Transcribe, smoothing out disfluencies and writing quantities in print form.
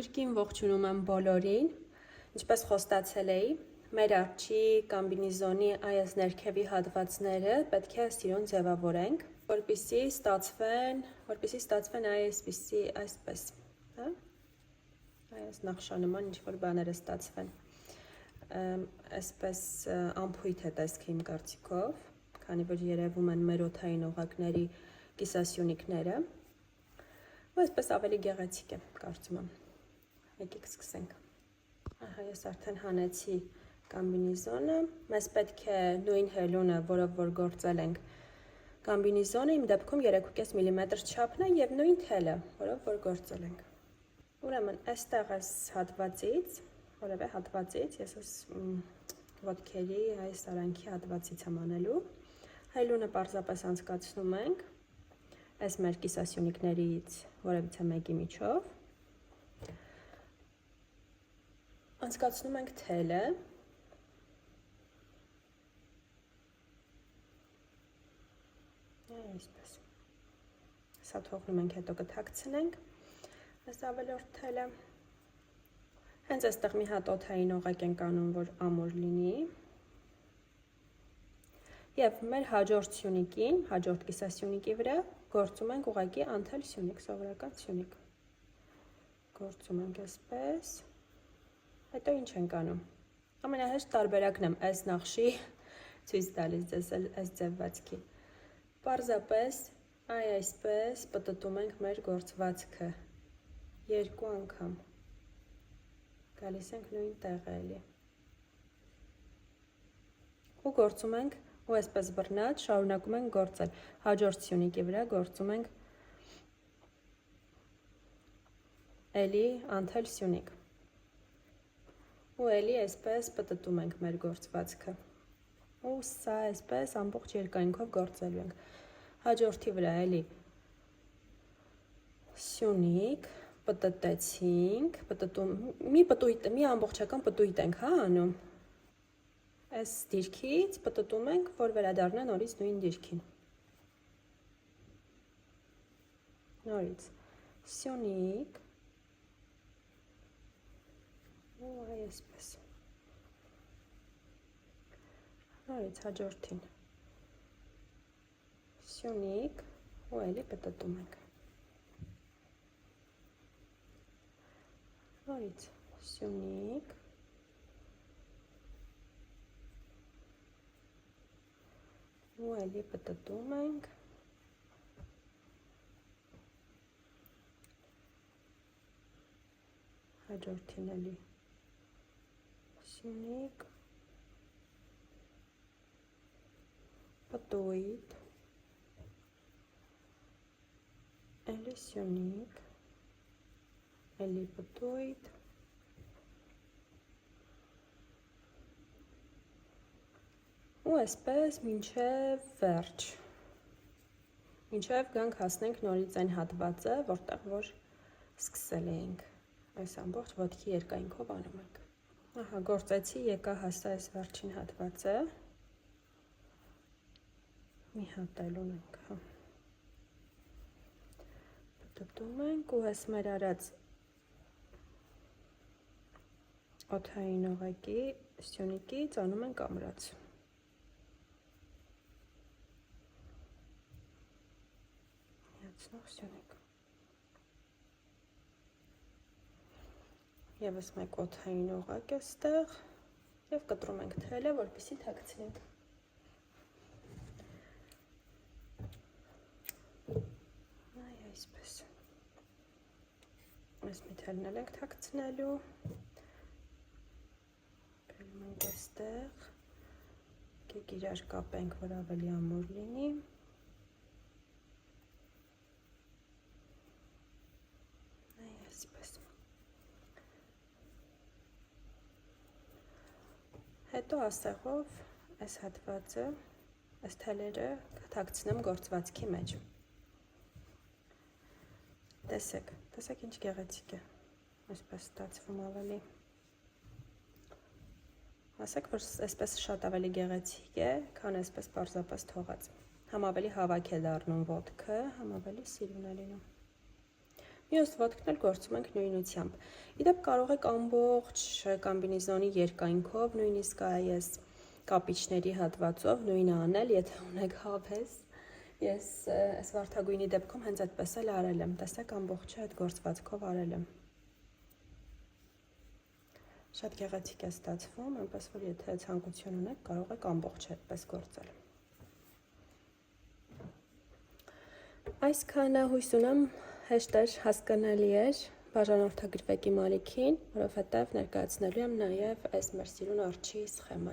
Կրկին ողջունում եմ բոլորին, ինչպես խոստացել էի, մեր արջի կամբինեզոնի այս ներքևի հատվածները պետք է սիրուն ձևավորենք, որպեսզի ստացվեն այսպես, հա? Այս նախշանման ինչ-որ բաները ստացվեն, այսպես ամփույթ է տեսքը իմ կարծիքով, քանի որ երևում են մեր օդային օղակների կիսասյունիկները, ու այսպես ավելի գեղեցիկ է, կարծում եմ, եկեք սկսենք, ահա ես արդեն հանեցի կամբինեզոնը, մեզ պետք է նույն հելունը, որով որ գործել ենք կամբինեզոնը, իմ դեպքում 3.5 մմ չափն է և նույն թելը, որով որ գործել ենք, ուրեմն այստեղ այս հատվածից, որևէ հատվածից, ես այս ոտքերի այս արանքի հատվածից եմ անելու, հելունը պարզապես անցկացնում ենք, այս մեր կիսասյունիկներից որևիցե մեկի միջով, անցկացնում ենք թելը, այսպես, սա թողնում ենք, հետո կթաքցնենք, այս ավելորդ թելը, հենց այստեղ մի հատ օդային օղակ ենք անում, որ ամուր լինի, և մեր հաջորդ սյունիկին, հաջորդ կիսասյունիկի վրա գործում ենք ուղղակի անթել սյունիկ, սովորական սյունիկ, գործում ենք այսպես, հետո ինչ ենք անում, ամենահեշտ տարբերակն եմ այս նախշի ցույց տալիս ձեզ այս ձևվածքի, պարզապես այսպես պտտում ենք մեր գործվածքը, երկու անգամ, գալիս ենք նույն տեղը էլի, ու գործում ենք, ու այսպես բռնած շարունակում ենք գործել, հաջորդ սյունիկի վրա գործում ենք էլի անթել սյունիկ, ու էլի այսպես պտտում ենք մեր գործվածքը, ու սա այսպես ամբողջ երկայնքով գործելու ենք, հաջորդի վրա էլի սյունիկ, պտտեցինք, մի ամբողջական պտույտ ենք հա անում, այս դիրքից պտտում ենք, որ վերադառնա նորից նույն դիրքին, նորից սյունիկ, ու այսպես, նորից հաջորդին, սյունիկ, ու էլի պտտում ենք, նորից սյունիկ, ու էլի պտտում ենք, հաջորդին էլի սյունիկ, պտույտ, էլի սյունիկ, էլի պտույտ, ու այսպես մինչև վերջ, մինչև գանք հասնենք նորից այն հատվածը, որտեղ որ սկսել էինք, այս ամբողջ ոտքի երկայնքով անում ենք, ահա գործեցի, եկա հասա այս վերջին հատվածը, մի հատ էլ ունենք, հա, պտտում ենք ու այս մեր արած օդային օղակի սյունիկից անում ենք ամրաց, սյունիկ, ևս մեկ օդային օղակ է ստեղ և կտրում ենք թելը, որպեսզի թաքցնենք, այսպես, այս մի թելն էլ ենք թաքցնելու, բերում ենք այստեղ, եկեք իրար կապենք, որ ավելի ամուր լինի, հետո ասեղով այս հատվածը, այս թելերը կթաքցնեմ գործվածքի մեջ, տեսեք ինչ գեղեցիկ է, այսպես ստացվում ավելի, ասեք, որ այսպես շատ ավելի գեղեցիկ է, քան այսպես պարզապես թողած, համ ավելի հավաք է դառնում ոտքը, համ ավելի սիրուն է լինում, Մյուս ոտքն էլ գործում ենք նույնությամբ։ Իդեպ կարող եք ամբողջ կամբինեզոնի երկայնքով, նույնիսկ այս կապիչների հատվածով նույնը անել, եթե ունեք հավես։ Ես այս վարդագույնի դեպքում հենց այդպես էլ արել եմ, տեսեք ամբողջը այդ գործվածքով արել եմ։ Շատ գեղեցիկ է ստացվում, այնպես որ եթե ցանկություն ունեք, կարող եք ամբողջը այդպես գործել։ Այսքանը հույս ունեմ հեշտ էր, հասկանալի էր, բաժանորդագրվեք իմ ալիքին, որովհետև ներկայացնելու եմ նաև այս մեր սիրուն արջի սխեման։